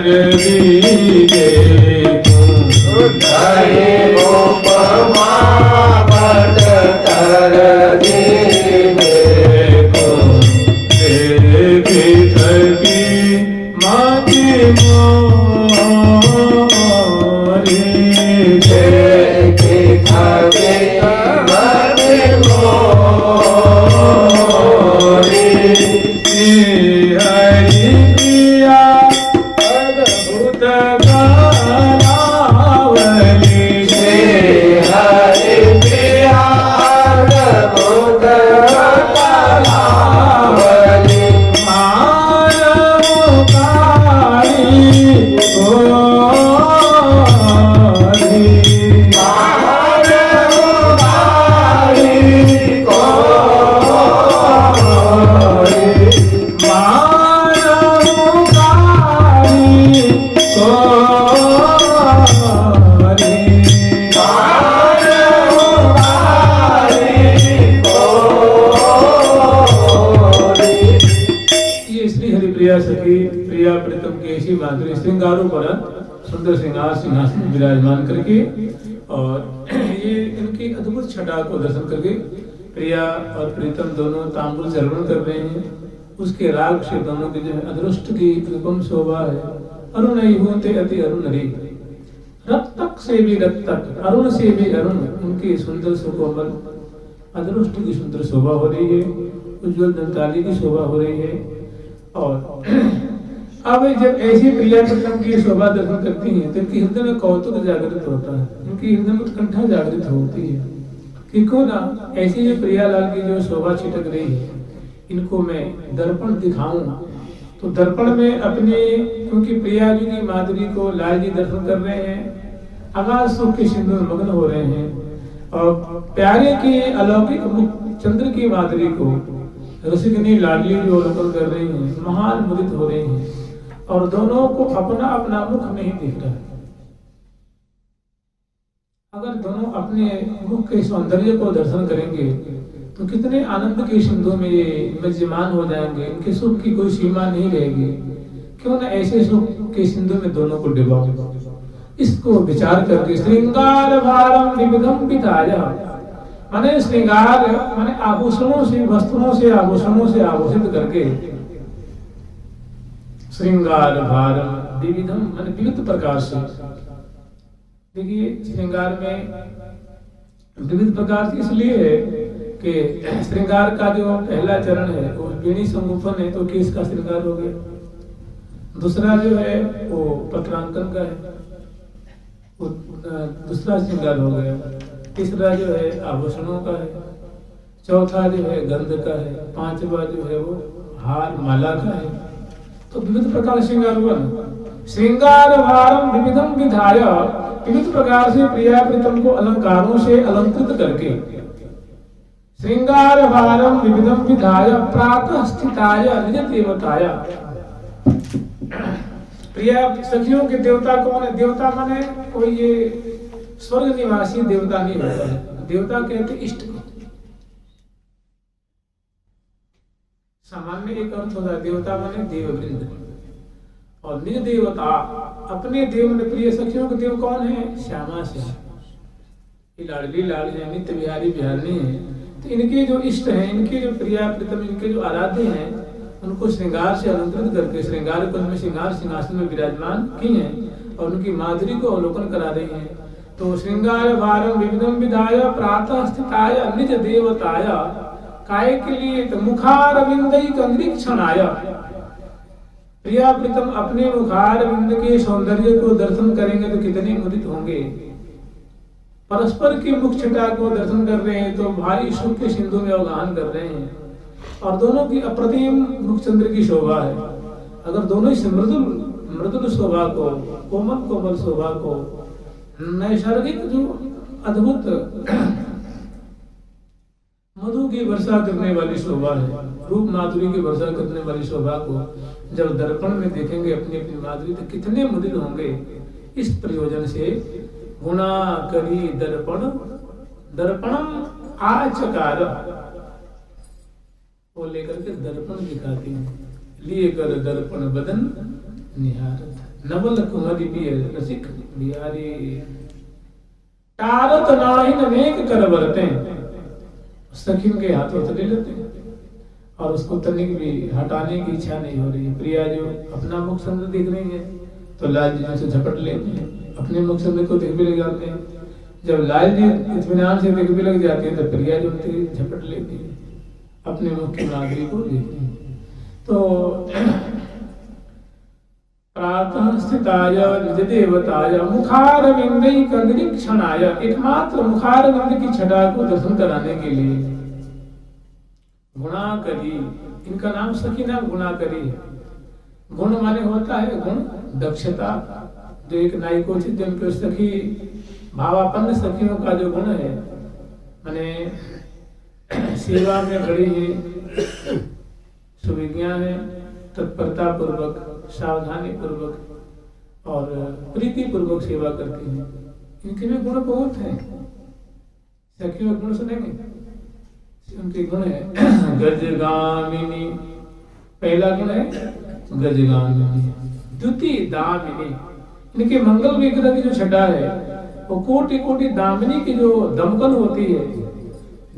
दीजे उठाए उपमा पट कर दीजे देवी थकी माती मोरी देखी थके माती मोरी हरि प्रिया अद्भुत गानावली हरि प्रिया अद्भुत कलावली प्रिया प्रीतम केशी माधुरी श्रृंगारों पर सुंदर श्रृंगार सिंहासन विराजमान करके और ये इनकी अद्भुत छटा को दर्शन करके प्रिया और प्रीतम दोनों तांबूल चरण कर रहे हैं। उसके राग से दोनों की जो है अदृष्ट की अनुपम शोभा है। अरुण ही होते अति अरुण रे रक्तक से भी रक्तक अरुण से भी अरुण उनकी सुंदर सुकोमल अदृष्ट की सुंदर शोभा हो रही है। उज्जवल दंताली की शोभा हो रही है। और अब जब ऐसी प्रिया प्रीतम की शोभा दर्शन करती हैं तो इनके हृदय में कौतुक जागृत होता है। इनके हृदय में उत्कंठा जागृत होती है कि क्यों ना ऐसी जो प्रियालाल की जो शोभा छिटक रही है इनको मैं दर्पण दिखाऊं। तो दर्पण में अपने क्योंकि प्रिया जी की माधुरी को लाल जी दर्शन कर रहे हैं, आकाश सुख के सिंधु में मग्न हो रहे हैं और प्यारे की अलौकिक मुख चंद्र की माधुरी को रसिकनी लाडली जो अवलोकन कर रही हैं, महान मुदित हो रही हैं और दोनों को अपना अपना मुख नहीं दिख रहा है। अगर दोनों अपने मुख के सौंदर्य को दर्शन करेंगे तो कितने आनंद के सिंधु में ये विराजमान हो जाएंगे। इनके सुख की कोई सीमा नहीं रहेगी। क्यों ना ऐसे सुख के सिंधु में दोनों को डुबाओ। इसको विचार करके श्रृंगार भारम विविधम विधाय माने श्रृंगार माने आभूषणों से वस्त्रों से आभूषणों से आभूषित करके श्रृंगार भारम विविधम माने विविध प्रकार से। देखिए श्रृंगार में विविध प्रकार से इसलिए है कि श्रृंगार का जो पहला चरण है वो वेणी संगोपन है, तो केस का श्रृंगार हो गया। दूसरा जो है वो पत्रांकन का है, वो दूसरा श्रृंगार हो गया। तीसरा जो है आभूषणों का है। चौथा जो है गंध का है। पांचवा जो है वो हार माला का है। तो विविध प्रकार श्रृंगार हुआ ना। श्रृंगार भारम विविधम विधाय विविध प्रकार से प्रिया प्रीतम को अलंकारों से अलंकृत करके श्रृंगार भारम विविधम विधाय प्रातः स्थिताय निज देवताय। प्रिया सखियों के देवता कौन है? देवता माने कोई ये स्वर्ग निवासी देवता नहीं होता है। देवता कहते इष्ट को। सामान्य एक अर्थ होता है देवता माने देववृंद और निज देवता अपने देव में प्रिय सखियों के देव कौन है? श्यामा श्याम। ये लाडली लाल है, नित्य बिहारी बिहारनी है। तो इनके जो इष्ट हैं, इनके जो प्रिया प्रीतम, इनके जो आराध्य हैं, उनको श्रृंगार से अलंकृत करके श्रृंगार कुंज में श्रृंगार सिंहासन में विराजमान की हैं और उनकी माधुरी को अवलोकन करा रही हैं। तो श्रृंगार भारम विविधम विधाय प्रातः स्थिताय निज देवताय काय के लिए तो मुखारविंदई कंदीक्षणाय। प्रिया प्रीतम अपने मुखारविंद के सौंदर्य को दर्शन करेंगे तो कितने मुदित होंगे। परस्पर की मुख छटा को दर्शन कर रहे हैं तो भारी सुख के सिंधु में अवगाहन कर रहे हैं और दोनों की अप्रतिम मुखचंद्र की शोभा है। अगर दोनों ही मृदुल मृदुल शोभा को, कोमल कोमल शोभा को, नैसर्गिक जो अद्भुत मधु की वर्षा करने वाली शोभा है, रूप माधुरी की वर्षा करने वाली शोभा को जब दर्पण में देखेंगे अपनी अपनी माधुरी तो कितने मुदित होंगे। इस प्रयोजन से गुणा करी दर्पण दर्पणम आचकार वो लेकर के दर्पण दिखाती हैं, लिए कर दर्पण बदन निहारत। नवल कुंवरी पिय रसिक बिहारी। टारत नाहिन अनेक कर बरते, सखी के हाथों से ले लेते हैं और उसको तनिक भी हटाने की इच्छा नहीं हो रही है। प्रिया जो अपना मुख सुंदर देख रही है तो लाल जी से झपट लेते हैं, अपने मुख सुंदर को देख भी लग जाते हैं। जब लाल जी इत्मीनान से देख भी लग जाती है तो प्रिया जो उनकी झपट लेती है, अपने मुख की नागरी को देखती है। तो प्रातः स्थिताय निज देवताय मुखारविंदई कंदरीक्षणाय, एकमात्र मुखारविंद की छटा को दर्शन कराने के लिए गुणाकरी, इनका नाम सखी नाम गुणाकरी है। गुण माने होता है गुण दक्षता, जो एक नायकोचित जिनके सखी भावापन्न सखियों का जो गुण है, माने सेवा में बड़ी ही सुविज्ञा है, तत्परता पूर्वक सावधानी पूर्वक और प्रीति पूर्वक सेवा करती है। इनके में गुण बहुत है, सखियों गुण सुनेंगे। उनके गुण है गजगामिनी, पहला गुण है गजगामिनी, द्वितीय दामिनी। इनके मंगल विग्रह की जो छटा है वो कोटि कोटि दामिनी की जो दमकन होती है,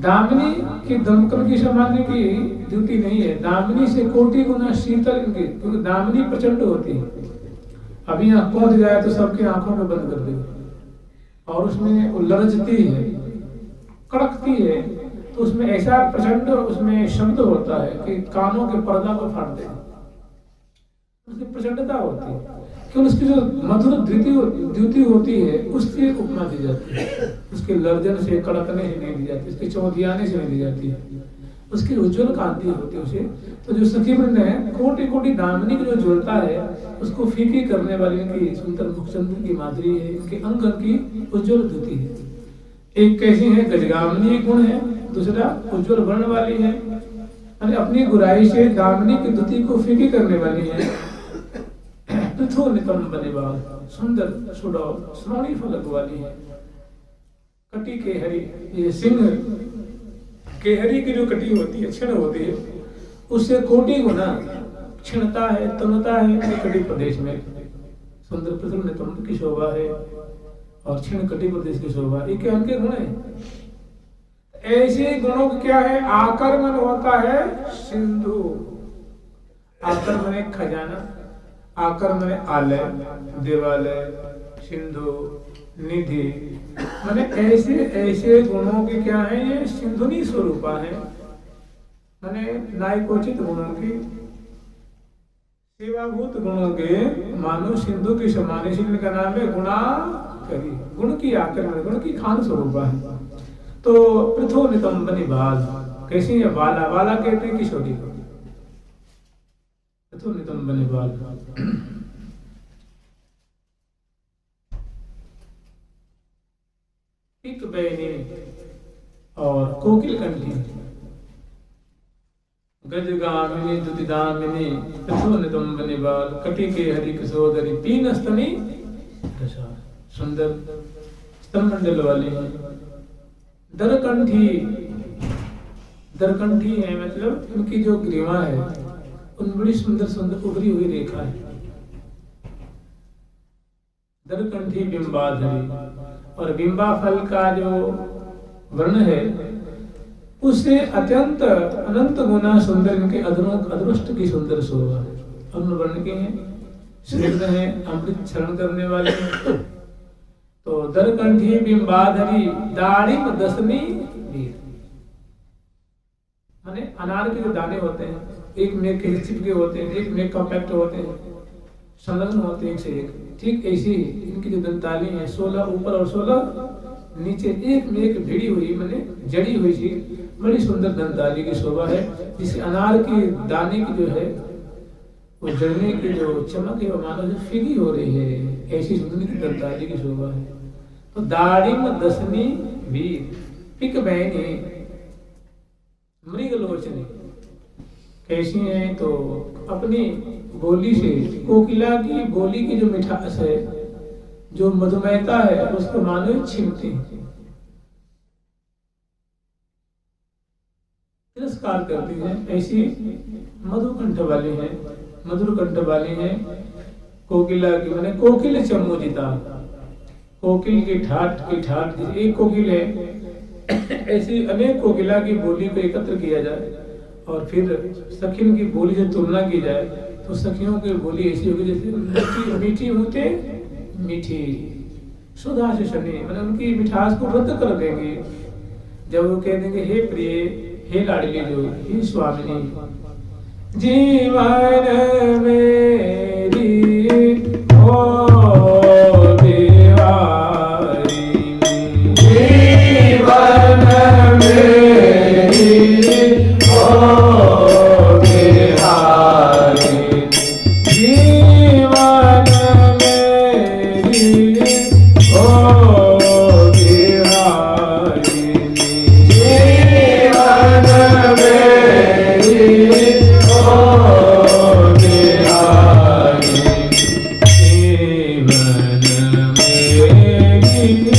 दामिनी की दमकन की समान की द्युति नहीं है, दामिनी से कोटि गुना शीतल इनकी, क्योंकि दामिनी प्रचंड होती है। अभी यहाँ पहुंच जाए तो सबकी आंखों में बंद कर देगी और उसमें वो लरजती है, कड़कती है, तो उसमें ऐसा प्रचंड उसमें शब्द होता है कि कानों के पर्दा को फाड़ दे, उसकी प्रचंडता होती है। क्यों? उसकी जो मधुर द्युति होती है उसकी उपमा दी जाती है, उसके लर्जन से कड़कने से नहीं दी जाती, उसके चौधियाने से नहीं दी जाती है, उसकी उज्ज्वल कांति होती है उसे। तो जो सखी वृंद है कोटि कोटि दामिनी की जो ज्वलता है उसको फीकी करने वाली इनकी सुंदर मुखचंद्र की माधुरी है, इनके अंग की उज्ज्वल द्युति है। एक कैसी है गजगामिनी गुण है, दूसरा उज्ज्वल वर्ण वाली है, अपनी गुराई से दामिनी की द्युति को फीकी करने वाली है। पृथो नितम बनेबाल, सुंदर सुडौल श्रोणी फलक वाली है। कटी के हरी, ये सिंह केहरी की जो कटी होती है, क्षण होती है, उससे कोटि गुना क्षणता है, तनुता है। कटी प्रदेश में सुंदर पृथु नितम की शोभा है और क्षण कटी प्रदेश की शोभा, ये क्या उनके गुण है। ऐसे गुणों का क्या है, आकर्मण होता है सिंधु, आकर्मण एक खजाना, आकर्मण आलय, देवालय, सिंधु, निधि, माने ऐसे ऐसे गुणों की क्या है, ये सिंधुनी स्वरूपा है, माने नायकोचित गुणों की, सेवाभूत गुणों के मानो सिंधु की समान। इसी का नाम है गुणाकरी, गुण की आकर्मण, गुण की खान स्वरूपा है। तो पृथो नितंबनी बाल, कैसी है बाला, बाला कहते हैं किशोरी को, पृथो नितंबनी बाल। पिक बैनी और कोकिल कंठी, गजगामिनी द्युतिदामिनी पृथो नितंबनी बाल, कटी के हरि किशोदरी, तीन स्तनी दशा, सुंदर स्तनमंडल वाली है। दरकंठी, दरकंठी है मतलब इनकी जो ग्रीवा है उन बड़ी सुंदर सुंदर उभरी हुई रेखा है। दरकंठी बिंबाधरी, और बिंबा फल का जो वर्ण है उससे अत्यंत अनंत गुना सुंदर इनके अदृष्ट की सुंदर शोभा है। अन्न वर्ण के हैं, स्निग्ध हैं, अमृत क्षरण करने वाले हैं। तो दरकंठी बिंबाधरी दाड़िम दसनी वीर, माने अनार के जो दाने होते हैं एक में के चिपके होते हैं, एक में कॉम्पैक्ट होते हैं, संलग्न होते हैं एक से एक, ठीक ऐसी इनकी जो दंताली है 16 ऊपर और 16 नीचे, एक में एक भिड़ी हुई माने जड़ी हुई सी बड़ी सुंदर दंताली की शोभा है, जिससे अनार के दाने की जो है वो जड़ने की जो चमक है वो मानो जो फीकी हो रही है, ऐसी सुंदर की दंताली की शोभा है। तो दाड़िम दसनी वीर, पिक बहनी मृगलोचनी, कैसी है तो अपनी बोली से, कोकिला की बोली की जो मिठास है, जो मधुमेहता है उसको मानो छिपती, तिरस्कार करती है, ऐसी मधुकंठ वाली है, मधुर कंठ वाली है। कोकिला की मैंने कोकिल चमोजिता, कोकिल की ठाट जैसे एक कोकिल है, ऐसी अनेक कोकिला की बोली को एकत्र किया जाए और फिर सखियों की बोली से तुलना की जाए तो सखियों की बोली ऐसी होगी जैसे मीठी होते मीठी सुधा से शनि, मैंने उनकी मिठास को रद्द कर देंगे जब वो कह देंगे हे प्रिय, हे लाडली जो, हे स्वामिनी, जीवन मेरी ओ बिहारी, जीवन मेरी ओ बिहारी, जीवन मेरी ओ बिहारी, जीवन मेरी ओ बिहारी, जीवन मेरी ओ बिहारी, जीवन मेरी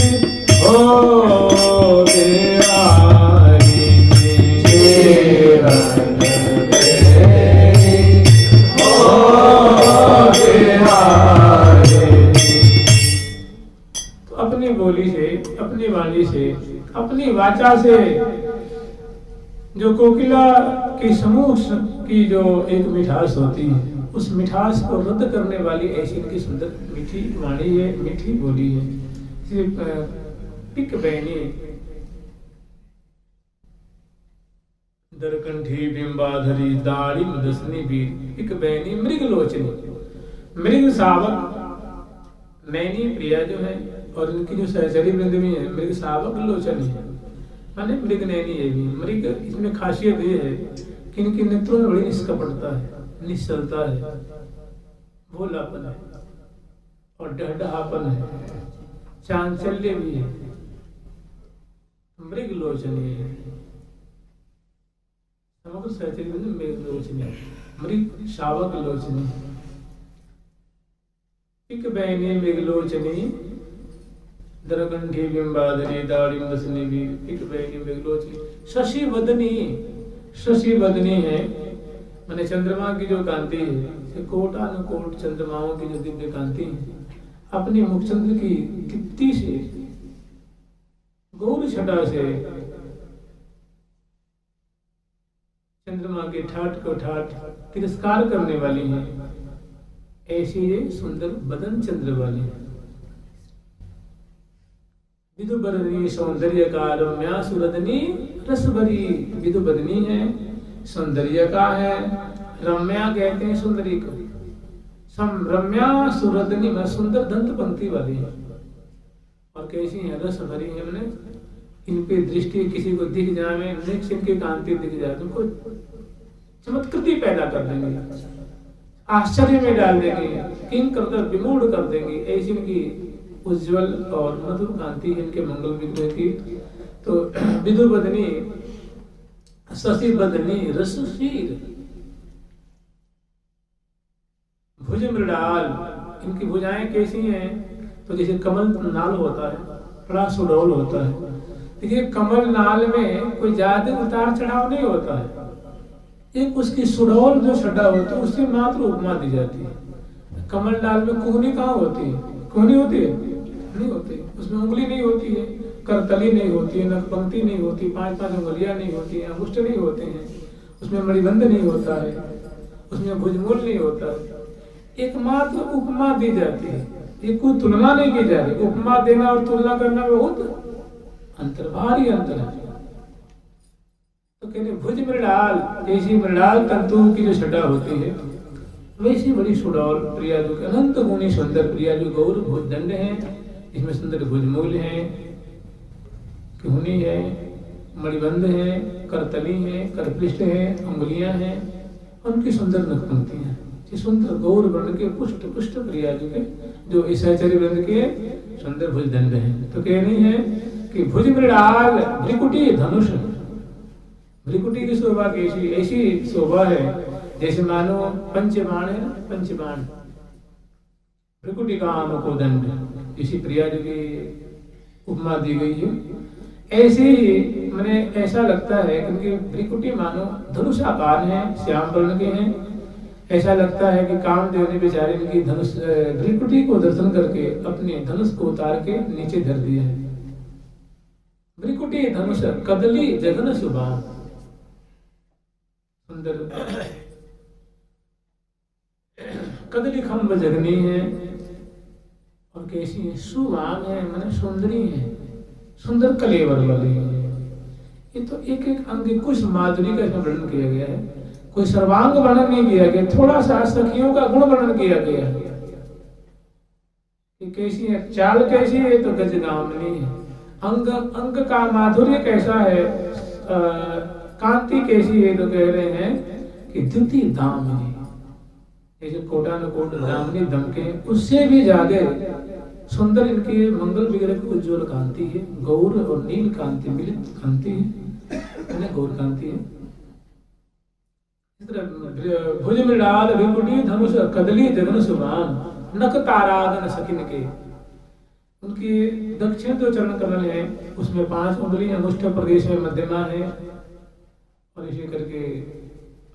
ओ बिहारी। तो अपनी बोली से, अपनी वाणी से, अपनी वाचा से जो कोकिला की समूह की जो एक मिठास होती है, उस मिठास को रद्द करने वाली ऐसी इनकी सुंदर मीठी वाणी है, मीठी बोली है। पिक बहनी दरकंठी बिंबाधरी दाढ़ी मदसनी बीर, पिक बहनी मृग लोचनी, मृग सावक नैनी प्रिया जो है और इनकी जो सहचरी वृंद में है मृग सावक लोचनी है, माने मृग नैनी है भी। मृग इसमें खासियत ये है कि इनके नेत्रों में बड़ी निष्कपटता है, निश्चलता है, भोलापन है और डहडहापन है, चांचल्य भी है, मृग लोचनी है। समग्र सहचरी वृंद मृग लोचनी, मृग शावक लोचनी, पिक बहनी मृग लोचनी, दरकंठी बिंबाधरी दाढ़ी मदसनी भी, पिक बहनी मृग लोचनी, शशि वदनी, शशि वदनी है मैंने चंद्रमा की जो कांति है, कोटानुकोट चंद्रमाओं की जो दिव्य कांति है, अपनी मुखचंद्र की दीप्ति से, गौर छटा से चंद्रमा के ठाट को ठाट तिरस्कार करने वाली है, ऐसी ये सुंदर बदन चंद्र वाली है। विदुबरनी सौंदर्य का रम्या सुरदनी रसभरी, विदुबरनी है, सौंदर्य का है, रम्या कहते हैं सुंदरी को, रम्या सुरदनी में सुंदर दंत पंक्ति वाली है। और कैसी है, रस भरी है, मैंने इन पे दृष्टि किसी को दिख जाए, नेक्स्ट इनकी कांति दिख जाए तुमको चमत्कृति पैदा कर देंगे, आश्चर्य में डाल देंगे, किंग कर विमूढ़ कर देंगे, ऐसी इनकी उज्जवल और मधुर कांति है इनके मंगल विग्रह की। तो विदु बदनी, शशि बदनी, रसशीर, भुज मृडाल, इनकी भुजाएं कैसी हैं तो जैसे कमल नाल होता है, बड़ा सुडौल होता है। देखिए कमल नाल में कोई ज्यादा उतार चढ़ाव नहीं होता है, एक उसकी सुडौल जो छटा होता है उससे मात्र उपमा दी जाती है। कमल नाल में कुहनी कहाँ होती है, कुहनी होती है नहीं होती, उसमें उंगली नहीं होती है, करतली नहीं होती है, नखपंक्ति नहीं होती, 5-5 उंगलियां नहीं होती हैं, अंगुष्ठ नहीं होते हैं, उसमें मणिबंध नहीं होता है, उसमें भुजमूल नहीं होता है, एकमात्र उपमा दी जाती है। ये कोई तुलना नहीं की जा रही, उपमा देना और तुलना करना में बहुत अंतर, भारी अंतर है। तो कहते भुज मृणाल, जैसी मृणाल तंतु की जो छटा होती है वैसी बड़ी सुडौल प्रिया जो अनंत गुणी सुंदर प्रिया जो गौर भुज दंड है, इसमें सुंदर भुजमूल है, कुहनी है, मणिबंध है, करतली है, करपृष्ठ है, उंगलियां हैं, उनकी सुंदर नखपंक्तियां, सुंदर गौर वर्ण के पुष्ट पुष्ट प्रिया जो इस आचार्य वृंद के सुंदर भुजदंड है। तो कह रही है कि भुज मृणाल भ्रिकुटी धनुष, भ्रिकुटी की शोभा कैसी, ऐसी शोभा है जैसे मानो पंचबाण है, पंचबाण भ्रिकुटी का आम को दंड, इसी प्रिया जो की उपमा दी गई है। ऐसे ही मैंने ऐसा लगता है क्योंकि भ्रिकुटी मानो धनुष आकार है, श्याम वर्ण के हैं, ऐसा लगता है कि कामदेव ने बेचारे की धनुष भ्रिकुटी को दर्शन करके अपने धनुष को उतार के नीचे धर दिया है। भ्रिकुटी धनुष कदली जगन सुबह, सुंदर कदली खम्भ जगनी है और कैसी है, सुवान है, मैंने सुंदरी है, सुंदर कलेवर वाली है। ये तो एक एक अंग कुछ माधुरी का वर्णन किया गया है, कोई सर्वांग वर्णन नहीं किया गया, थोड़ा सा सखियों का गुण वर्णन किया गया है कि कैसी है, चाल कैसी है, तो गजगामिनी है, अंग अंग का माधुर्य कैसा है, कांति कैसी है, तो कह रहे हैं कि द्युति दामिनी, जैसे कोटानुकोट दामिनी दमके, उससे भी ज्यादा सुंदर इनकी मंगल विग्रह की उज्ज्वल कांति है, गौर और नील कांति मिलित कांति है, गौर कांति है। भुज मृणाल भ्रिकुटी धनुष कदली जगन सुमान, नख तारागन सकिन के, उनकी दक्षिण जो चरण कमल है उसमें 5 उंगली अंगुष्ठ प्रदेश में मध्यमा है, और इसी करके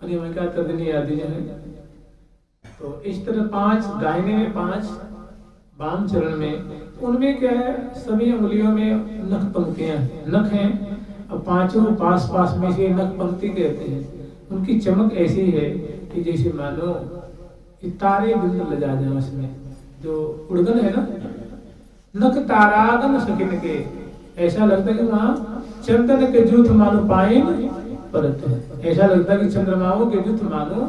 अनियमिका तर्जनी आदि जो है, तो इस तरह 5 दाहिने में 5 वाम चरण में, उनमें क्या है, सभी उंगलियों में नख पंक्तियां नख हैं, और 5 पास में से नख पंक्ति कहते हैं। उनकी चमक ऐसी है कि जैसे मानो तारे बिंदु लजा जाए, उसमें जो उड़गन है ना, नख तारागन सकिन के, ऐसा लगता है कि वहाँ चंदन के जूथ मानो पाइन परत है, ऐसा लगता है कि चंद्रमाओं के जूथ मानो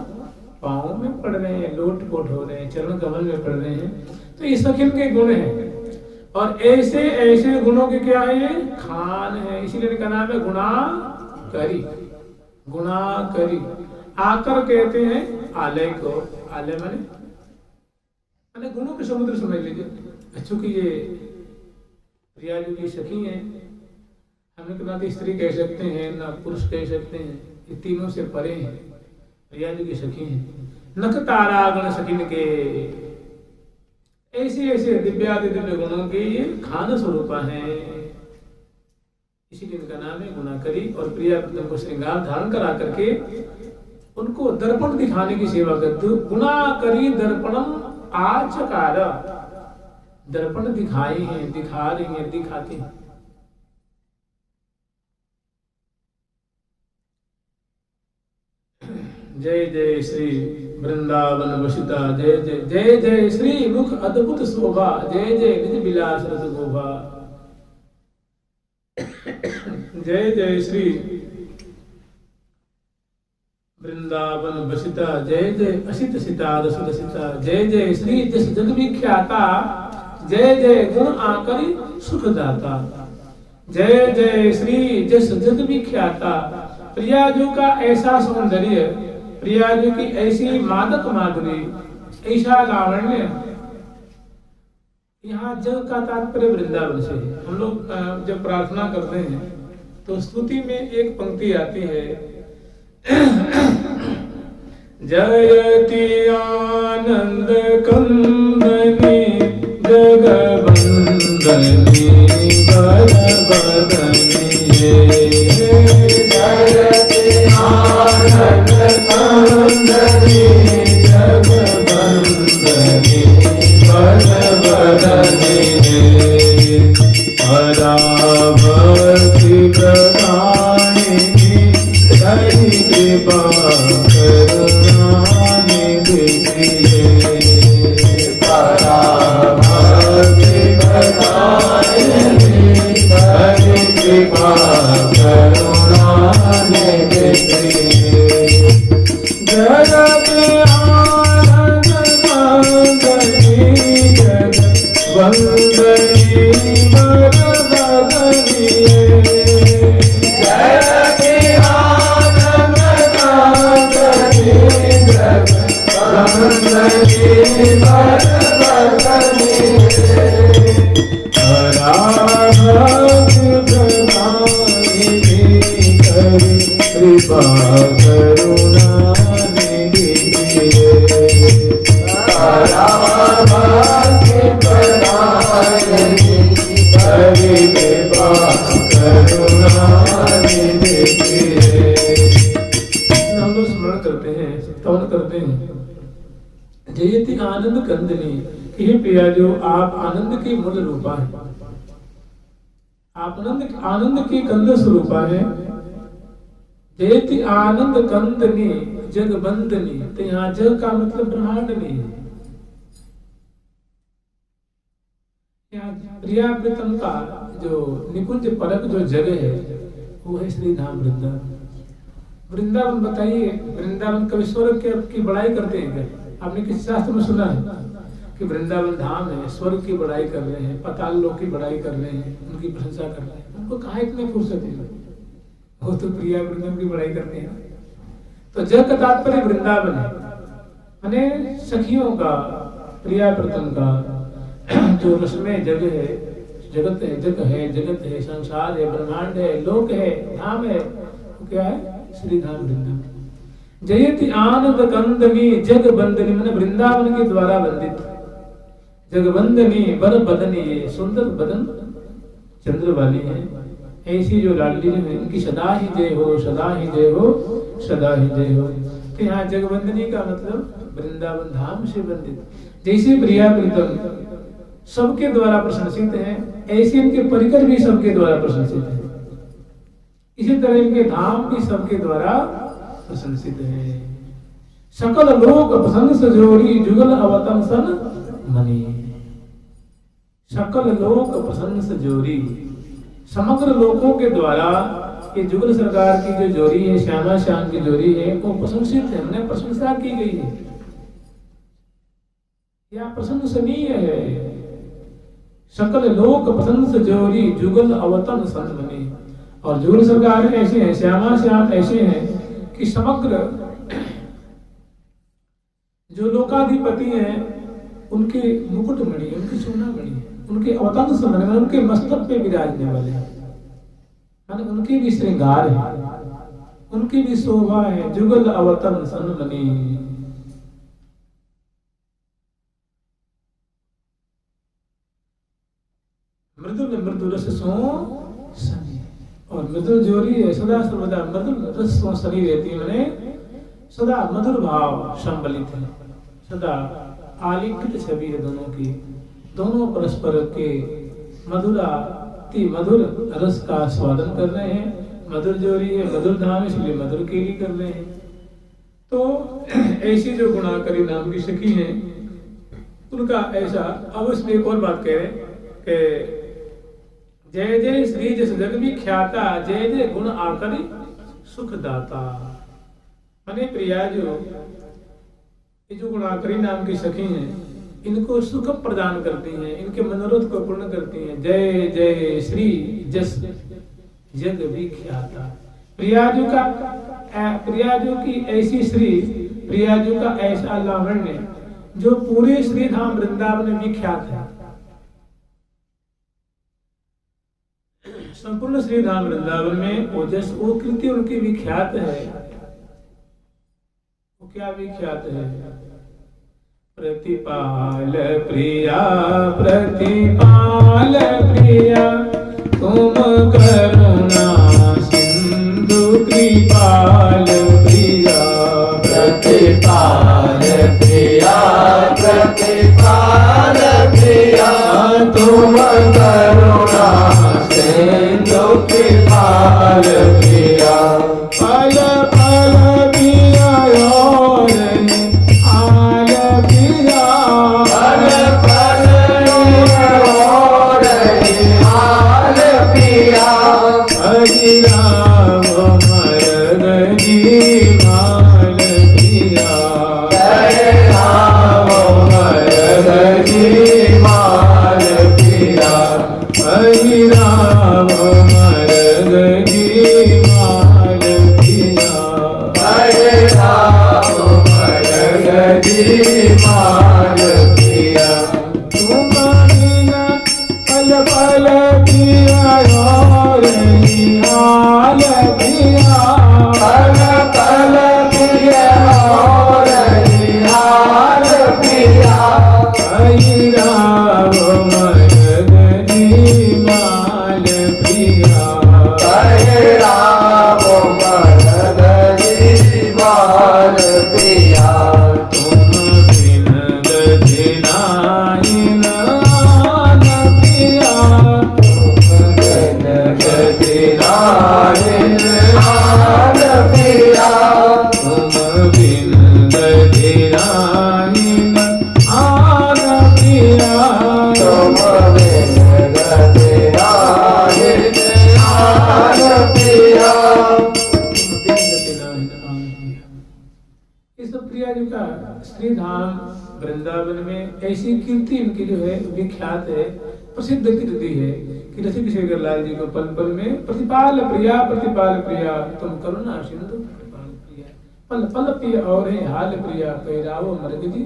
पाँव में पड़ रहे हैं, लोट पोट हो रहे हैं, चरण कमल में पड़ रहे हैं। तो ये सखिन के गुण हैं, और ऐसे ऐसे गुणों के क्या है, खान है, इसीलिए इनका नाम है गुणाकरी। गुणाकरी आकर कहते हैं आलय को, आलय माने गुणों के समुद्र समझ लीजिए। चूंकि ये प्रिया जी की सखी हैं, हमें तो ना तो स्त्री कह सकते हैं ना पुरुष कह सकते हैं, ये तीनों से परे हैं, प्रिया जी की सखी हैं। नख तारागण सखिन के, ऐसे ऐसे दिव्यादि दिव्य गुणों के ये खान स्वरूप हैं, इसीलिए इनका नाम है गुणाकरी। और प्रिया को श्रृंगार धारण करा करके उनको दर्पण दिखाने की सेवा करते हो। गुणाकरी दर्पणम आचकार, दर्पण दिखाए हैं, दिखा रही हैं, दिखाते हैं। जय जय श्री वृंदावन वसिता, जय जय जय जय श्री मुख अद्भुत शोभा, जय जय निज विलास रस गोभा, जय जय श्री वृंदावन वसिता, जय जय असित सिता रसुत सिता, जय जय श्री जस जग विख्याता, जय जय गुण आकरी सुखदाता, जय जय श्री जस जग विख्याता। प्रियाजू का ऐसा सौंदर्य, प्रियाजू की ऐसी मादक माधुरी, ऐसा लावण्य, यहाँ जग का तात्पर्य वृंदावन से। हम लोग जब प्रार्थना करते हैं तो स्तुति में एक पंक्ति आती है, जयति आनंद कंदनी जगवंदनी बरबदनी, जयति आनंद कंदनी जगवंदनी बरबदनी, पराभक्ति प्रदायिनी हरि कृपा करुणानिधि, पराभक्ति प्रदायिनी हरि कृपा करुणानिधि, जगति आनंद कंदनी जगवंदनी बरबदनी, जयति आनंद कंदनी जगवंदनी बरबदनी, पराभक्ति प्रदायिनी हरि कृपा करुणानिधि, पराभक्ति प्रदायिनी जयति आनंद कंदनी, कि हे प्रिया जो आप आनंद के मूल रूपा है, आप आनंद के कंद स्वरूपा है। जयति आनंद कंदनी जग बंदनी, तो यहाँ जग का मतलब ब्रह्मांड नहीं है। यहाँ प्रिया प्रीतम का जो निकुंज परक जो जगह है वो है श्री धाम वृंदावन। वृंदावन बताइए, वृंदावन कभी स्वर्ग की बड़ाई करते हैं क्या? आपने किसी शास्त्र में सुना है कि वृंदावन धाम है, स्वर्ग की बड़ाई कर रहे हैं, पाताल लोक की बड़ाई कर रहे हैं, उनकी प्रशंसा कर रहे हैं? उनको कहाँ इतनी फुर्सत है? वो तो प्रिया वृंदावन की बड़ाई करते हैं। तो जग का तात्पर्य वृंदावन है, माने सखियों का, प्रिया प्रीतम का जो रसमय जग है, जगत है, जगत है, संसार है, ब्रह्मांड है, लोक है, धाम है, वो क्या है? श्री धाम वृंदावन। जयति आनंद कंदनी जग बंदनी, मैंने वृंदावन के द्वारा वंदित। जग बंदनी बर बदनी, ये सुंदर बदन चंद्र वाली है, ऐसी जो लाडली है इनकी सदा ही जय हो, सदा ही जय हो, सदा ही जय हो। तो यहाँ जगबंदनी का मतलब वृंदावन धाम से वंदित। जैसे प्रिया प्रीतम सबके द्वारा प्रशंसित है, ऐसे इनके परिकर भी सबके द्वारा प्रशंसित है। इसी तरह इनके धाम भी सबके द्वारा प्रशंसित है। सकल लोक प्रशंस जोड़ी जुगल अवतम सन मनी। सकल लोक प्रशंस जोड़ी, समग्र लोकों के द्वारा ये जुगल सरकार की जो जोड़ी है, श्यामा श्याम की जोड़ी है, वो प्रशंसित है, उन्हें प्रशंसा की गई है, यह प्रशंसनीय है। सकल लोक प्रशंस जोड़ी जुगल अवतन सन मनी। और जुगल सरकार ऐसे हैं, श्यामा श्याम ऐसे हैं कि समग्र जो लोकाधिपति हैं उनके मुकुट मणि, उनकी सोना मणि, उनके अवतन सन, उनके मस्तक पे विराजने वाले हैं, उनकी भी श्रृंगार है, उनकी भी शोभा है। जुगल अवतन सन मनी। मृदुल मृदुल रस सो सनी, और मृदुल जोड़ी है सदा सर्वदा मृदुल रस सो सनी रहती है, मैंने सदा मधुर भाव संबलित है, सदा आलिंगित छवि है दोनों की, दोनों परस्पर के मधुर रस का स्वादन कर रहे हैं। मधुर जोड़ी है, मधुर धाम, इसलिए मधुर केली कर रहे हैं। तो ऐसी जो गुणाकरी नाम की सखी हैं उनका ऐसा। अब उसमें एक और बात कह रहे कि जय जय श्री जस जग भी ख्याता, जय जय गुण आकरी सुख दाता। माने प्रिया जो ये जो गुणाकरी नाम की सखी हैं इनको सुख प्रदान करती हैं, इनके मनोरथ को पूर्ण करती हैं। जय जय श्री जस जग भी ख्याता। प्रियाजू की ऐसी श्री, प्रियाजू का ऐसा लावण्य जो पूरे श्री धाम वृंदावन में विख्यात है। संपूर्ण श्री धाम वृंदावन में ओजस वो कृति उनकी विख्यात है। वो क्या विख्यात है? प्रतिपाल प्रिया, प्रतिपाल प्रिया, तुम करुणा सिंधु कृपाल प्रिया। प्रतिपाल प्रिया, प्रतिपाल प्रिया, तुम करुणा सिंधु कृपाल प्रिया। पल पल प्रिया तुम बिन वृंदावन में ऐसी कीर्ति इनकी जो है विख्यात है, प्रसिद्ध कीर्ति है कि रसिक शेखर लाल जी को पल पल में प्रतिपाल प्रिया तुम करुणा सिंधु प्रतिपाल प्रिया, पल पल प्रिय और है हाल प्रिया, पैरावो मर्ग जी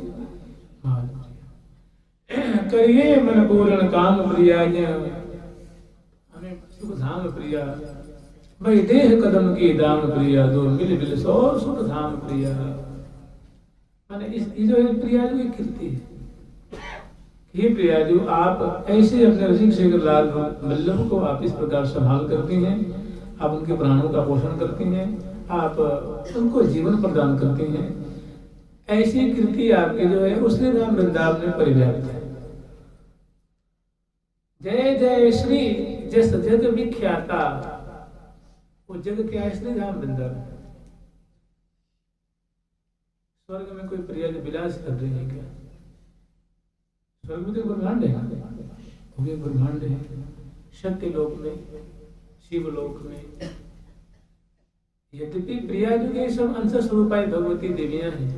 हाल प्रिया, करिए मन पूर्ण काम प्रिया, हमें सुख धाम प्रिया, भाई देह कदम की दाम प्रिया, दो मिल मिल सो सुख धाम प्रिया। माने इस जो प्रिया जो कीर्ति है, ये प्रिया जो आप ऐसे अपने रसिक शेखर लाल वल्लभ को आप इस प्रकार संभाल करती हैं, आप उनके प्राणों का पोषण करती हैं, आप उनको जीवन प्रदान करती हैं, ऐसी कीर्ति आपके जो है उस धाम वृंदावन में परिव्याप्त है। जय जय श्री जस जग विख्याता, वो जग क्या है? श्री धाम वृंदावन। स्वर्ग में कोई प्रिया जो विलास कर रही है क्या? स्वर्ग में तो ब्रह्मांड है, वो भी ब्रह्मांड है। सत्य लोक में, शिव लोक में, यद्यपि प्रिया जो के सब अंश स्वरूपाई भगवती देवियां हैं,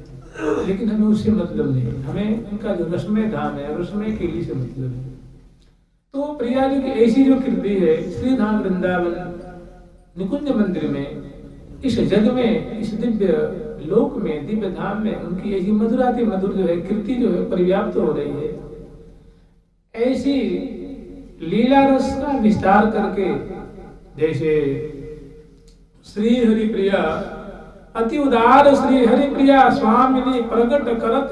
लेकिन हमें उससे मतलब नहीं, हमें उनका जो रसमय धाम है, रसमय केली से मतलब है। तो प्रिया जी की ऐसी जो कीर्ति है, श्री धाम वृंदावन निकुंज मंदिर में, इस जग में, इस दिव्य लोक में, दिव्य धाम में उनकी ऐसी मधुराति मधुर जो है कीर्ति जो है परिव्याप्त हो रही है। ऐसी लीला रस का विस्तार करके, जैसे श्री हरि प्रिया अति उदार श्री हरि प्रिया स्वामिनी प्रकट करत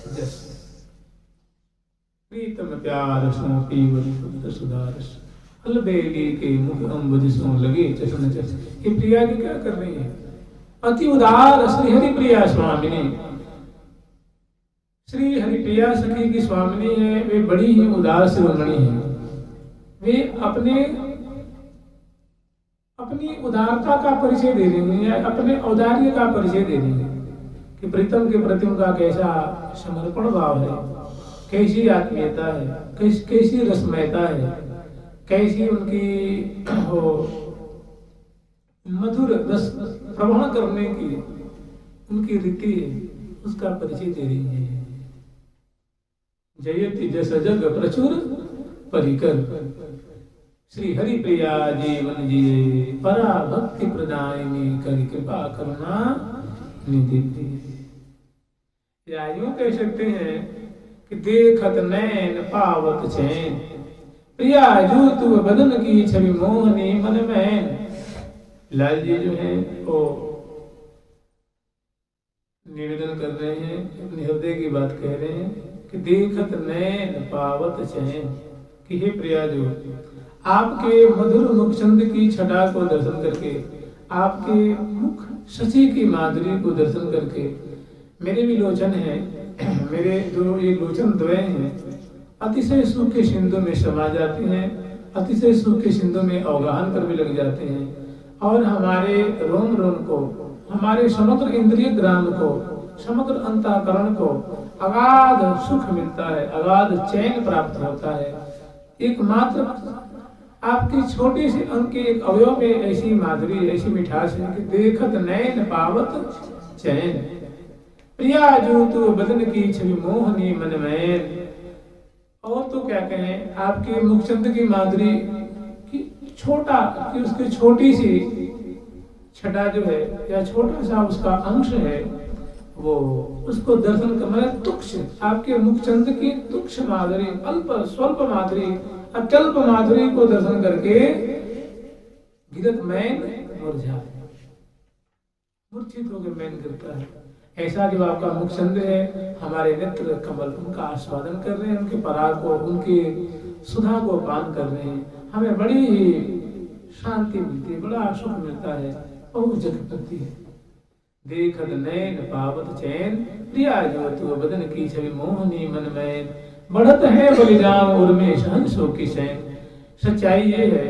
जस, प्रीतम प्यार सो पीवत सुधारस, अलबेली के मुख अम्बुज सो लगे चसन चस। ये प्रिया जी क्या कर रही है? अति उदार श्री हरि प्रिया स्वामिनी, श्री हरि प्रिया सखी की स्वामिनी है, वे बड़ी ही उदार शिरोमणि है। वे अपनी उदारता का परिचय दे रही है, अपने औदार्य का परिचय दे रही है कि प्रीतम के प्रति उनका कैसा समर्पण भाव है, कैसी आत्मीयता है, कैसी रसमयता है, कैसी उनकी मधुर रस प्रवहन करने की उनकी रीति है, उसका परिचय दे रही है। जयति जस जग प्रचुर परिकर, श्री हरि प्रिया जीवन जिये, परा भक्ति प्रदायिनी करि कृपा करुणा निधि। या यूं कह सकते हैं कि देखत नैन पावत चैन, प्रिया जो तू बदन की छवि मोहनी मन मैन। लाल जी जो है वो निवेदन कर रहे हैं, अपने हृदय की बात कह रहे हैं कि देखत नैन पावत चैन, कि हे प्रिया जो आपके मधुर मुख चंद की छटा को दर्शन करके, आपके मुख शशि की माधुरी को दर्शन करके मेरे भी लोचन है, मेरे जो ये लोचन द्वय हैं अतिशय सुख के सिंधु में समा जाते हैं, अतिशय सुख के सिंधु में अवगाहन कर भी लग जाते हैं, और हमारे रोम रोम को, हमारे समग्र इंद्रिय ग्राम को, समग्र अंतःकरण को अगाध सुख मिलता है, अगाध चैन प्राप्त होता है। एकमात्र आपकी छोटी सी अंग के एक अवयव में ऐसी माधुरी, ऐसी मिठास है कि देखत नैन पावत चैन, प्रिया जो तू बदन की छवि मोहनी मन मैन। और तो क्या कहें, आपके मुखचंद की माधुरी की छोटा कि उसकी छोटी सी छटा जो है या छोटा सा उसका अंश है, वो उसको दर्शन कर, मतलब तुक्ष, आपके मुखचंद की तुक्ष माधुरी, अल्प स्वल्प माधुरी, अत्यल्प माधुरी को दर्शन करके गिरत मैन मुरझा, मूर्छित होकर मैन गिरता है। ऐसा जब आपका मुखचंद है, हमारे नेत्र कमल उनका आस्वादन कर रहे हैं, उनके पराग को, उनके सुधा को पान कर रहे हैं, हमें बड़ी ही शांति मिलती है, बड़ा सुख मिलता है, बहुत जग करती है। देखत नैन पावत चैन, प्रिया जो तू बदन की छवि मोहनी मन मैन, बढ़त है बलिराम उर्मे सहंसो की सैन। सच्चाई ये है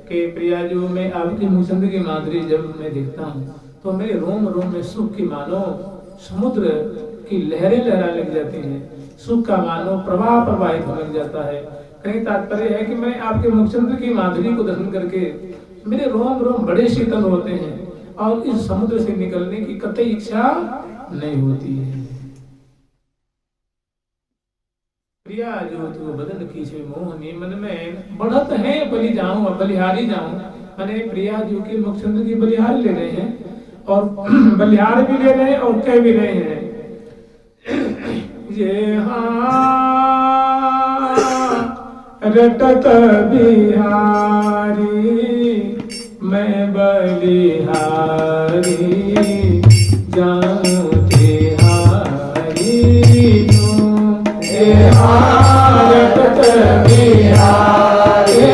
कि प्रिया जो मैं आपकी मुखचंद की माधुरी जब मैं देखता हूँ तो मेरे रोम रोम में सुख की मानो समुद्र की लहरें लहराने लग जाती हैं, सुख का मानो प्रवाह प्रवाहित होने लग जाता है। कहीं तात्पर्य है कि मैं आपके मुखचंद की माधुरी को दर्शन करके मेरे रोम रोम बड़े शीतल होते हैं और इस समुद्र से निकलने की कतई इच्छा नहीं होती है। प्रिया जो तू बदन खींचे मोहनी मन में बढ़त है बलि जाऊं और बलिहारी जाऊं। मैंने प्रिया जो कि मुखचंद्र की बलिहार ले रहे हैं और बलिहार भी ले रहे हैं और कह भी रहे हैं ये रटत बिहारी मैं बलिहारी जाऊं तिहारी रटत बिहारी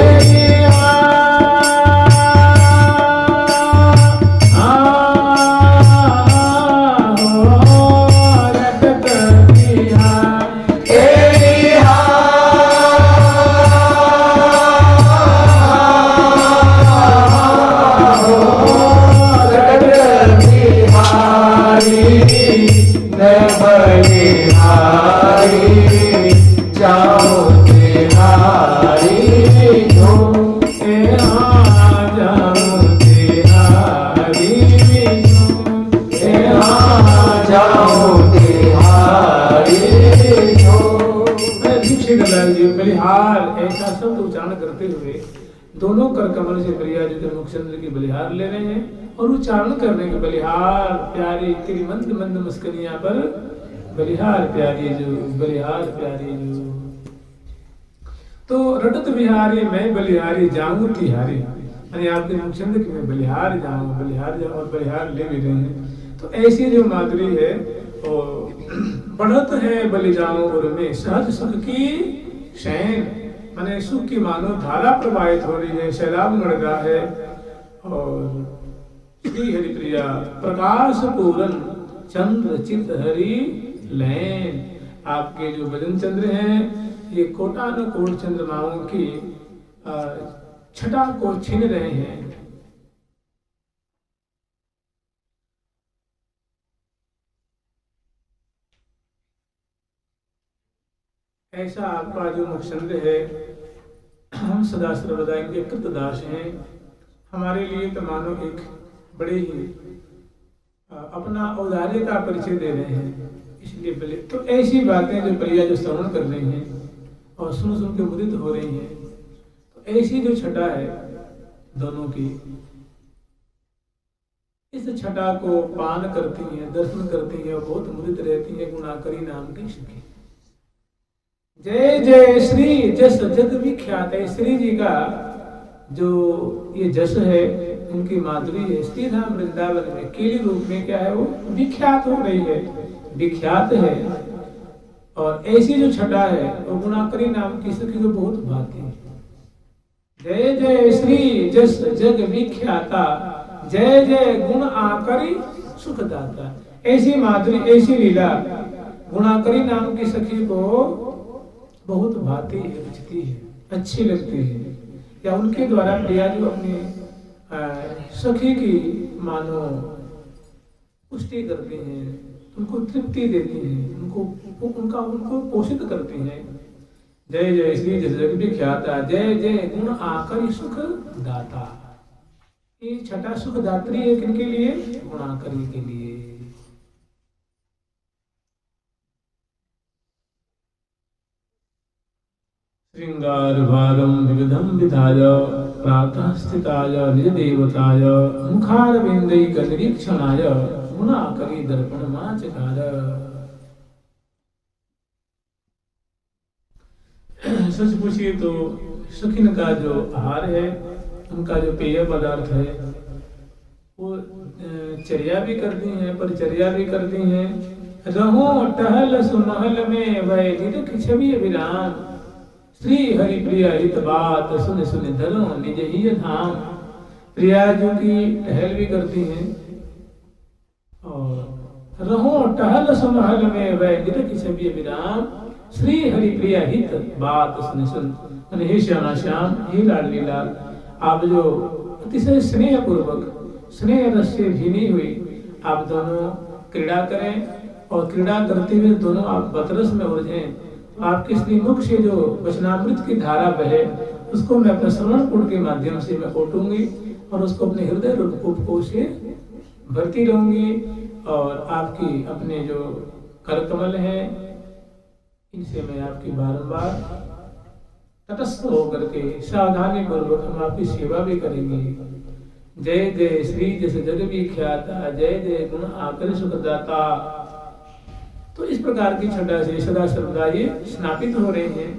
बलिहार ऐसा शब्द उच्चारण करते हुए दोनों कर कमल से प्रिया जी मुखचंद्र की बलिहार ले रहे हैं और उच्चारण कर रहे हैं बलिहार प्यारी तेरी मंद मंद मुस्कनिया पर बलिहार प्यारी जो बलिहार प्यारी जो। तो रटत बिहारी मैं बलिहारी जाऊं तिहारी, यानी आपके मुखचंद्र की मैं बलिहार जाऊं और बलिहार ले भी रहे हैं। तो ऐसी जो माधुरी है बढ़त है बलि जाऊं और में सहज सुख की शैन, माने सुख की मानो धारा प्रवाहित हो रही है, सैलाब लड़ रहा है। और श्री हरिप्रिया प्रकाश पूरन चंद्र चित हरि लैन, आपके जो भजन चंद्र हैं ये कोटानुकोट चंद्रमाओं की छटा को छीन रहे हैं। ऐसा आपका जो मुखचंद्र है, हम सदा सर्वदा इनके कृतदास हैं। हमारे लिए तो मानो एक बड़े ही अपना औदार्य का परिचय दे रहे हैं, इसलिए बले तो ऐसी बातें जो प्रिया जो श्रवण कर रही हैं और सुन के मुदित हो रही हैं, तो ऐसी जो छटा है दोनों की, इस छटा को पान करती हैं, दर्शन करती हैं और बहुत मुदित रहती हैं गुणाकरी नाम की सखी। जय जय श्री जस जग विख्यात है, श्री जी का जो ये जस है उनकी माधुरी है श्री धाम वृंदावन में केली रूप में क्या है वो विख्यात हो रही है, विख्यात है। और ऐसी जो छटा है वो गुणाकरी नाम की सखी को बहुत भाती है। जय जय श्री जस जग विख्याता, जय जय गुण आकरी सुखदाता। ऐसी माधुरी ऐसी लीला गुणाकरी नाम की सखी को बहुत भाती है, रुचती है, अच्छी लगती है। या उनके द्वारा प्रिया जो अपनी सखी की मानो पुष्टि करती हैं, उनको तृप्ति देती हैं, उनको पोषित करती हैं। जय जय श्री जस जग विख्याता, जय जय गुण आकरी सुख दाता। ये छठा सुख दात्री है किनके लिए? गुणाकरी के लिए। श्रृंगार भारम विविधम विधाय प्रातः स्थिताय निज देवताय मुखारविंदैक निरीक्षणाय गुणाकरी दर्पण माचकार। सच पूछिए तो सखिन का जो आहार है, उनका जो पेय पदार्थ है, वो चर्या भी करती हैं, परिचर्या भी करती हैं। रहो टहल सुमहल में वह निरख छवि विराम, श्री हरि प्रिया हित बात सुन सुन धरो निज ही धाम। प्रिया जो की टहल भी करती हैं और रहो टहल सुमहल में वह निरख छवि विराम, श्री हरि प्रिया हित बात सुन सुन। हे श्यामा श्याम, हे लाडली लाल, आप जो अतिशय स्नेह पूर्वक स्नेह रस से भीनी हुई आप दोनों क्रीड़ा करें और क्रीड़ा करते हुए दोनों आप बतरस में उलझें। आपके श्री मुख से जो वचनामृत की धारा बहे उसको मैं अपने श्रवण कुंड के माध्यम से मैं ओटूंगी और उसको अपने हृदय रूप से भरती रहूंगी। और आपकी अपने जो कर कमल हैं इनसे मैं आपकी बारंबार तटस्थ होकर के सावधानी पूर्वक हम आपकी सेवा भी करेंगे। जय जय श्री जस जग विख्याता, जय जय गुण आकर सुखदाता। तो इस प्रकार की छटा से सदा सर्वदा ये स्नापित हो रहे हैं,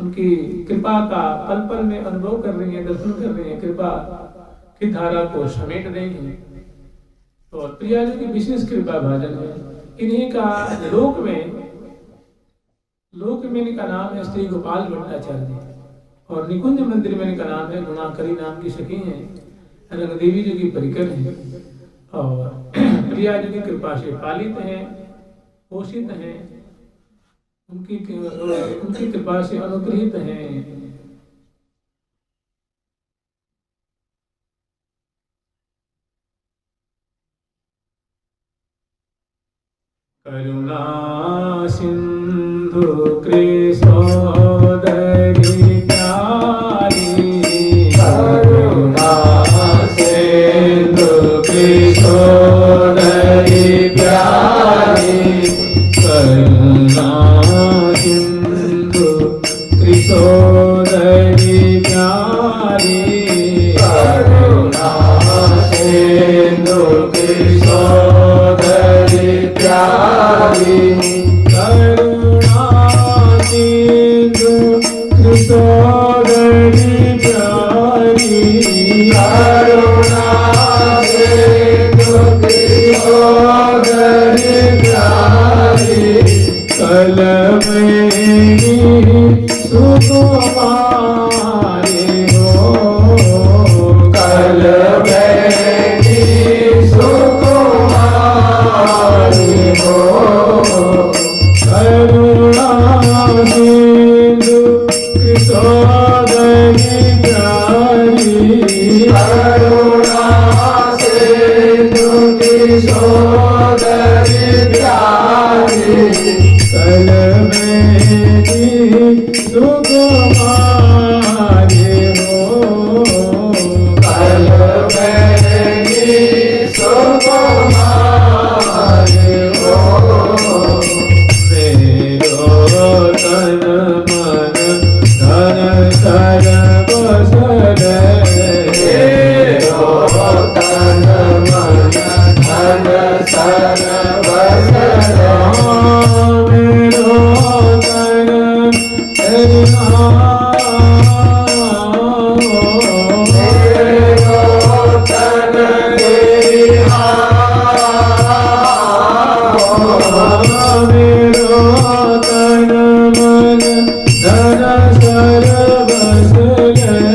उनकी कृपा का पल पल में अनुभव कर रहे हैं, दर्शन कर रहे हैं, कृपा की धारा को समेट रहे हैं। और प्रिया जी की विशेष कृपा भाजन है। इन्हीं का लोक में इनका नाम है श्री गोपाल भट्टाचार्य, और निकुंज मंदिर में इनका नाम है गुणाकरी नाम की सखी हैं, रंग देवी जी की परिकर हैं, और प्रिया जी की कृपा से पालित हैं, पोषित हैं, उनकी कृपा से अनुग्रहित हैं। करुणा सिंधु कृशोदरी प्यारी, करुणा सिंधु कृशोदरी प्यारी, करुणा सिंधु कृशोदरी प्यारी, करुणा सिंधु कृशोदरी प्यारी, करुणा सिंधु कृशोदरी प्यारी, करुणा सिंधु कृशोदरी प्यारी, कलमयी सुकुमारी हो, कलमयी सुकुमारी हो, करुणा सिंधु कृशोदरी प्यारी, करुणा सिंधु कृशोदरी प्यारी, कलमयी सुकुमारी हो, कलमयी सुकुमारी हो, मेरो तन मन धन सर्व सदय, मेरो तन मन धन सर्व सदय, मेरो तन मेरो तन मेरो तन मन धन सर्व सदय,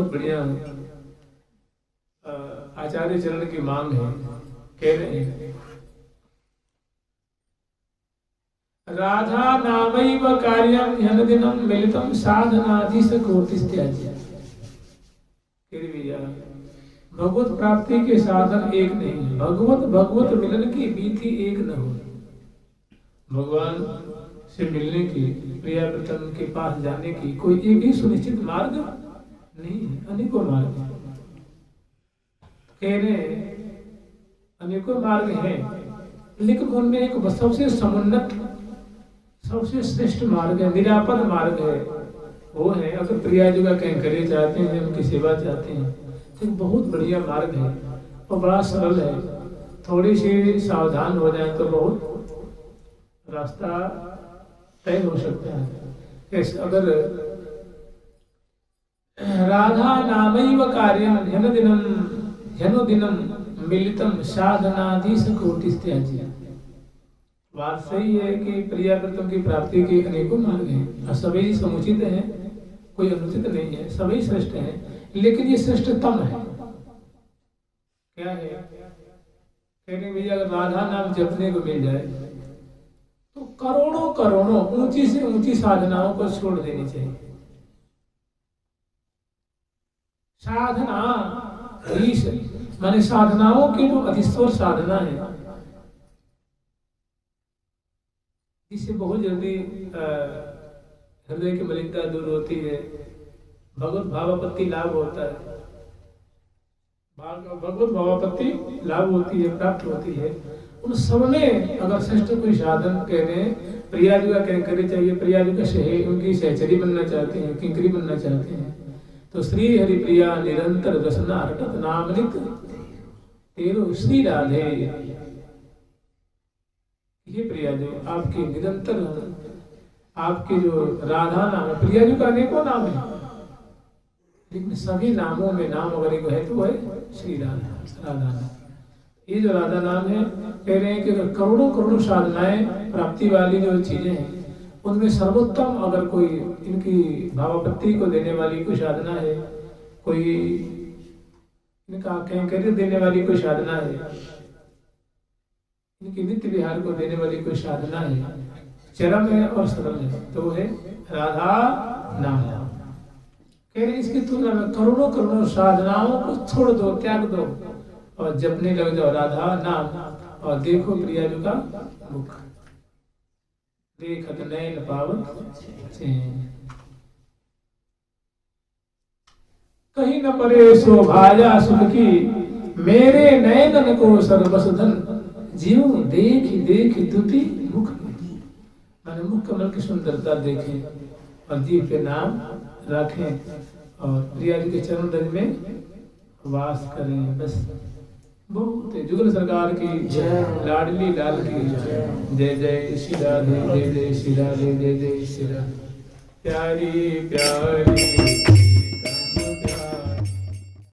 बहुत बढ़िया आचार्य चरण की मांग है। कह रहे हैं राधा नामैव कार्यम ह्यनुदिनं मिलितं साधनाधीश कोटिस्त्याज्य। भगवत प्राप्ति के साधन एक नहीं है, भगवत मिलन की विधि एक न हो। भगवान से मिलने की, प्रिया प्रीतम के पास जाने की कोई एक ही सुनिश्चित मार्ग नहीं है, अनेकों मार्ग हैं। कह रहे अनेकों मार्ग हैं, लेकिन उनमें एक सबसे समुन्नत, सबसे श्रेष्ठ मार्ग है, निरापद मार्ग है, वो है अगर प्रिया जी का कैंकर्य चाहते हैं, उनकी सेवा चाहते हैं तो बहुत बढ़िया मार्ग है और बड़ा सरल है। थोड़ी सी सावधान हो जाए तो बहुत रास्ता तय हो सकता है। अगर राधा नामैव कार्यम ह्यनुदिनं मिलितं साधनाधीश कोटिस्त्याज्य। बात सही है कि प्रिया प्रीतम की प्राप्ति के अनेकों मार्ग हैं और सभी समुचित हैं, कोई अनुचित नहीं है, सभी श्रेष्ठ हैं, लेकिन ये श्रेष्ठतम है। क्या है? कहने भैया अगर राधा नाम जपने को मिल जाए तो करोड़ों करोड़ों ऊंची से ऊंची साधनाओं को छोड़ देनी चाहिए। साधना ईश माने साधनाओं की जो अधिस्वर साधना है, इससे बहुत जल्दी हृदय की मलिनता दूर होती है, भगवत भावापत्ति लाभ होता है, भगवत भावापत्ति लाभ होती है, प्राप्त होती है। उन सब में अगर श्रेष्ठ कोई साधन कहने प्रिया जी का कैंकर्य चाहिए, प्रिया जी का उनकी सहचरी बनना चाहते हैं, किंकरी बनना चाहते हैं, तो श्री हरि प्रिया निरंतर रसना रटत नामनित तेरो श्री राधे। ये प्रिया जी आपके निरंतर, आपके जो राधा नाम है, प्रिया जी का अनेकों नाम है, लेकिन सभी नामों में नाम अगर एक है तो वो है श्री राधा नाम। ये जो राधा नाम है, कह रहे हैं कि अगर करोड़ों करोड़ों साधनाएं प्राप्ति वाली जो चीजें हैं, उनमें सर्वोत्तम अगर कोई इनकी भावापत्ति को देने वाली कोई साधना है, कोई इनका कैंकर्य देने वाली कोई साधना है, इनकी नित्य विहार को देने वाली कोई साधना है, चरम है और सरल है, तो वो है राधा नाम। कह रहे इसकी तुलना में करोड़ों करोड़ों साधनाओं को छोड़ दो, त्याग दो और जपने लग जाओ राधा नाम, और देखो प्रिया जी का मुख, देखत नैन पावत चैन। कहीं न परे शोभाया सुख की, मेरे नैनन को सर्वसधन, जीव देख देख दुति मुख। माने मुख कमल की सुंदरता देखें और जीव पे नाम रखें और प्रिया जी के चरण रज में वास करें। बस बहुत जुगल सरकार की जय, लाडली लाल की जय, जय श्री राधे, जय जय श्री राधे, जय जय श्री राधे। प्यारी प्यारी